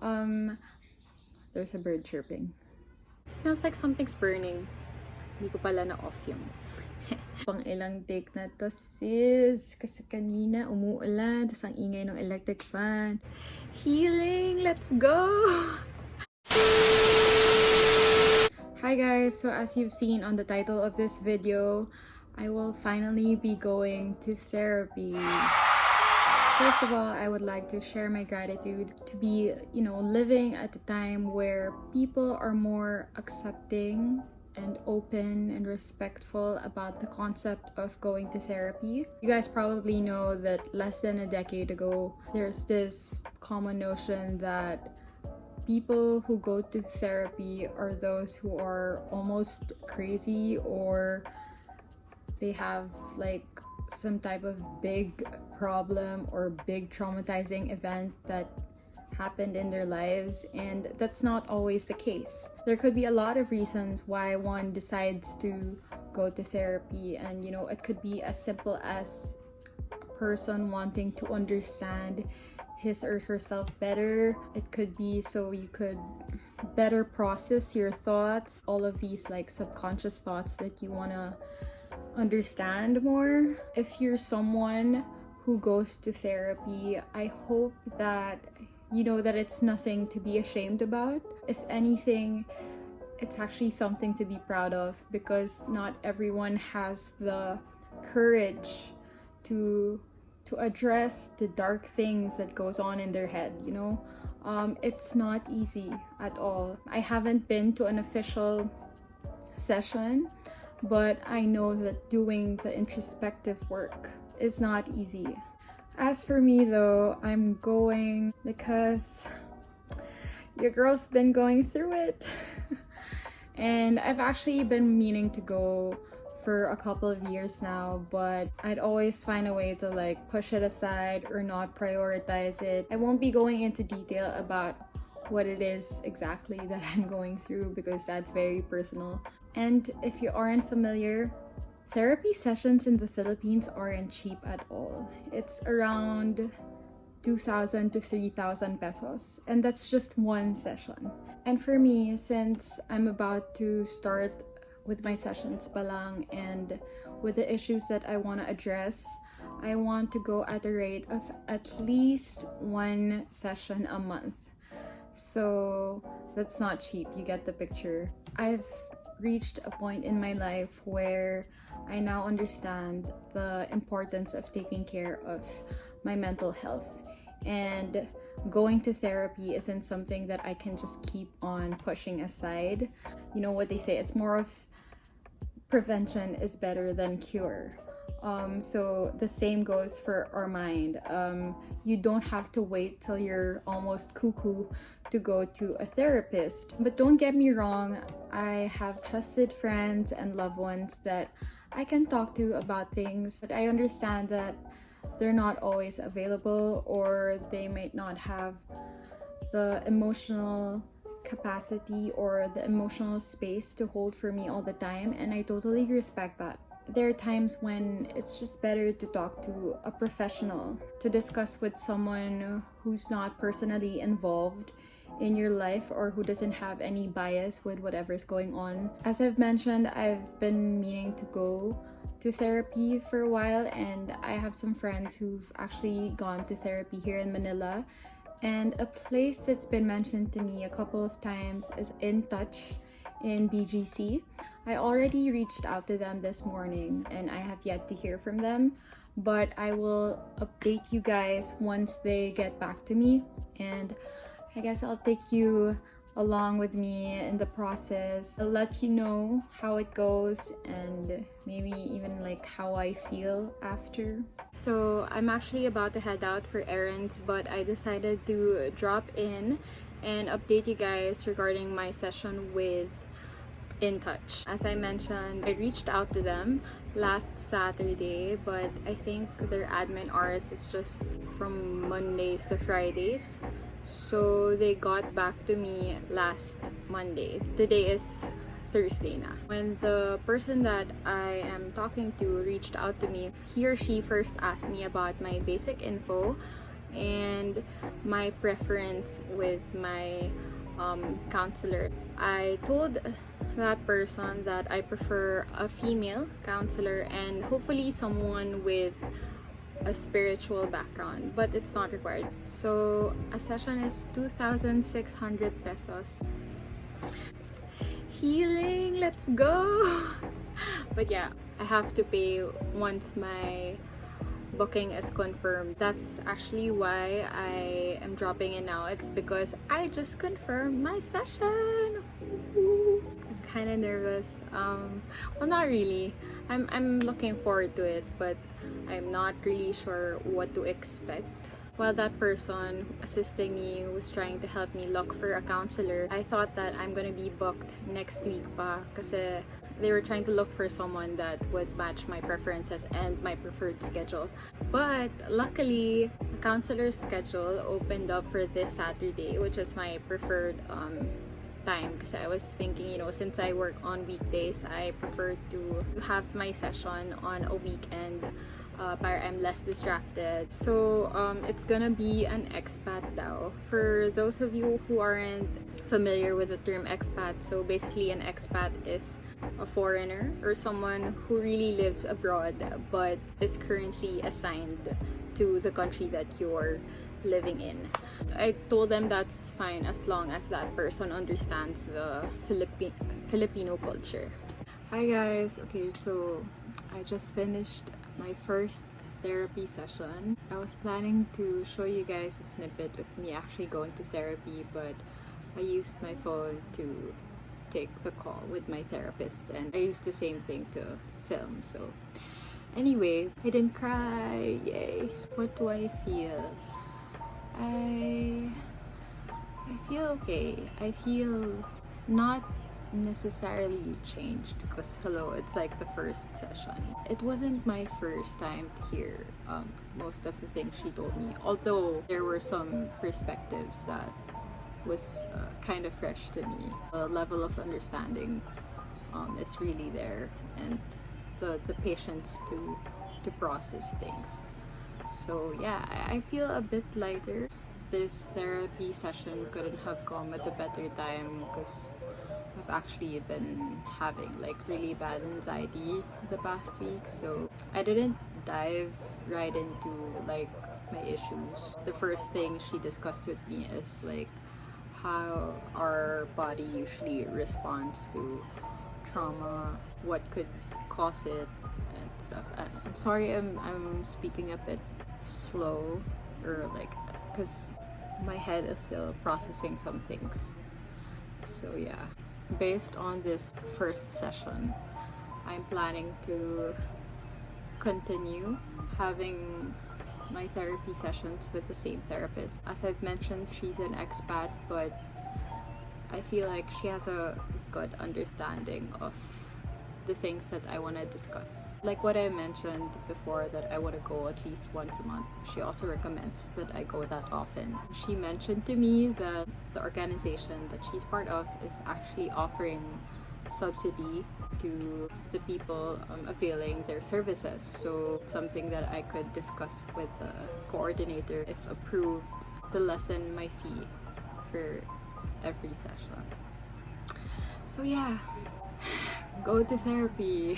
There's a bird chirping. It smells like something's burning. Hindi ko pala na-off yung pang ilang take na to, sis. Kasi kanina umuulan, tas ang ingay ng electric fan. Healing! Let's go! Hi guys! So as you've seen on the title of this video, I will finally be going to therapy. First of all, I would like to share my gratitude to be, living at a time where people are more accepting and open and respectful about the concept of going to therapy. You guys probably know that less than a decade ago, there's this common notion that people who go to therapy are those who are almost crazy, or they have like some type of big problem or big traumatizing event that happened in their lives, and that's not always the case. There could be a lot of reasons why one decides to go to therapy, and it could be as simple as a person wanting to understand his or herself better. It could be so you could better process your thoughts, all of these like subconscious thoughts that you want to understand more. If you're someone who goes to therapy, I hope that you know that it's nothing to be ashamed about. If anything, it's actually something to be proud of, because not everyone has the courage to address the dark things that goes on in their head. It's not easy at all. I haven't been to an official session, but I know that doing the introspective work is not easy. As for me though, I'm going because your girl's been going through it. And I've actually been meaning to go for a couple of years now, but I'd always find a way to like push it aside or not prioritize it. I won't be going into detail about what it is exactly that I'm going through, because that's very personal. And if you aren't familiar, therapy sessions in the Philippines aren't cheap at all. It's around 2,000 to 3,000 pesos, and that's just one session. And for me, since I'm about to start with my sessions palang and with the issues that I want to address, I want to go at a rate of at least one session a month. So that's not cheap, you get the picture. I've reached a point in my life where I now understand the importance of taking care of my mental health, and going to therapy isn't something that I can just keep on pushing aside. You know what they say, it's more of prevention is better than cure. So the same goes for our mind. You don't have to wait till you're almost cuckoo to go to a therapist. But don't get me wrong, I have trusted friends and loved ones that I can talk to about things, but I understand that they're not always available, or they might not have the emotional capacity or the emotional space to hold for me all the time, and I totally respect that. There are times when it's just better to talk to a professional, to discuss with someone who's not personally involved in your life or who doesn't have any bias with whatever's going on. As I've mentioned, I've been meaning to go to therapy for a while, and I have some friends who've actually gone to therapy here in Manila. And a place that's been mentioned to me a couple of times is In Touch in BGC. I already reached out to them this morning and I have yet to hear from them, but I will update you guys once they get back to me, and I guess I'll take you along with me in the process. I'll let you know how it goes and maybe even like how I feel after. So I'm actually about to head out for errands, but I decided to drop in and update you guys regarding my session with In Touch. As I mentioned, I reached out to them last Saturday, but I think their admin hours is just from Mondays to Fridays. So they got back to me last Monday. Today is Thursday na. When the person that I am talking to reached out to me, he or she first asked me about my basic info and my preference with my counselor. I told that person that I prefer a female counselor and hopefully someone with a spiritual background, but it's not required. So a session is 2,600 pesos. Healing, let's go! But yeah, I have to pay once my booking is confirmed. That's actually why I am dropping in now. It's because I just confirmed my session. Ooh, I'm kind of nervous. Well, not really. I'm looking forward to it, but I'm not really sure what to expect. While that person assisting me was trying to help me look for a counselor, I thought that I'm gonna be booked next week pa kasi they were trying to look for someone that would match my preferences and my preferred schedule. But luckily, the counselor's schedule opened up for this Saturday, which is my preferred time because I was thinking, since I work on weekdays, I prefer to have my session on a weekend para I'm less distracted. So it's gonna be an expat daw. For those of you who aren't familiar with the term expat, so basically an expat is a foreigner or someone who really lives abroad but is currently assigned to the country that you're living in. I told them that's fine as long as that person understands the Filipino culture. Hi guys, okay, so I just finished my first therapy session. I was planning to show you guys a snippet of me actually going to therapy, but I used my phone to take the call with my therapist and I used the same thing to film. So anyway, I didn't cry, yay. What do I feel? I feel okay. I feel not necessarily changed because hello, it's like the first session. It wasn't my first time to hear most of the things she told me, although there were some perspectives that was kind of fresh to me. The level of understanding is really there, and the patience to process things. So yeah, I feel a bit lighter. This therapy session couldn't have come at a better time because I've actually been having like really bad anxiety the past week, so I didn't dive right into like my issues. The first thing she discussed with me is like how our body usually responds to trauma, what could cause it, and stuff. I'm sorry, I'm speaking a bit slow, or like, because my head is still processing some things. So yeah, based on this first session, I'm planning to continue having my therapy sessions with the same therapist. As I've mentioned, she's an expat, but I feel like she has a good understanding of the things that I want to discuss. Like what I mentioned before, that I want to go at least once a month. She also recommends that I go that often. She mentioned to me that the organization that she's part of is actually offering subsidy to the people availing their services. So it's something that I could discuss with the coordinator if approved to lessen my fee for every session. So yeah, go to therapy.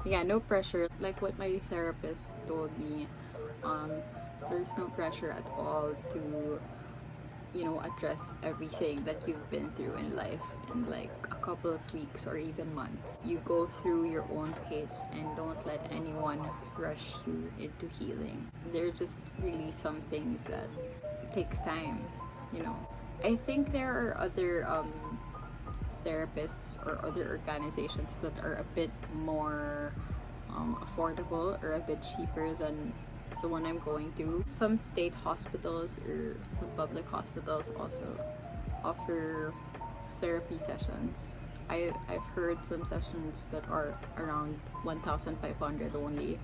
Yeah, no pressure. Like what my therapist told me, there's no pressure at all to address everything that you've been through in life in like a couple of weeks or even months. You go through your own pace and don't let anyone rush you into healing. There are just really some things that takes time. I think there are other therapists or other organizations that are a bit more affordable or a bit cheaper than the one I'm going to. Some state hospitals or some public hospitals also offer therapy sessions. I've heard some sessions that are around 1,500 only.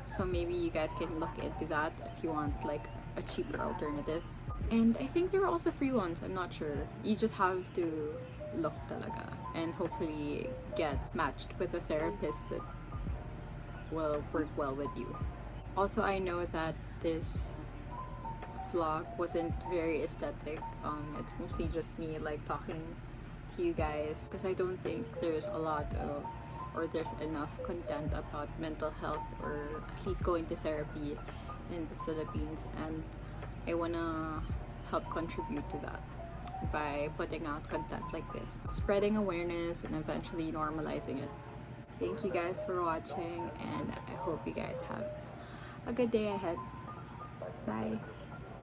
So maybe you guys can look into that if you want like a cheaper alternative. And I think there are also free ones, I'm not sure. You just have to look talaga and hopefully get matched with a therapist that will work well with you. Also, I know that this vlog wasn't very aesthetic. It's mostly just me like talking to you guys because I don't think there's a lot of or there's enough content about mental health or at least going to therapy in the Philippines, and I wanna help contribute to that by putting out content like this, spreading awareness and eventually normalizing it. Thank you guys for watching, and I hope you guys have a good day ahead. Bye.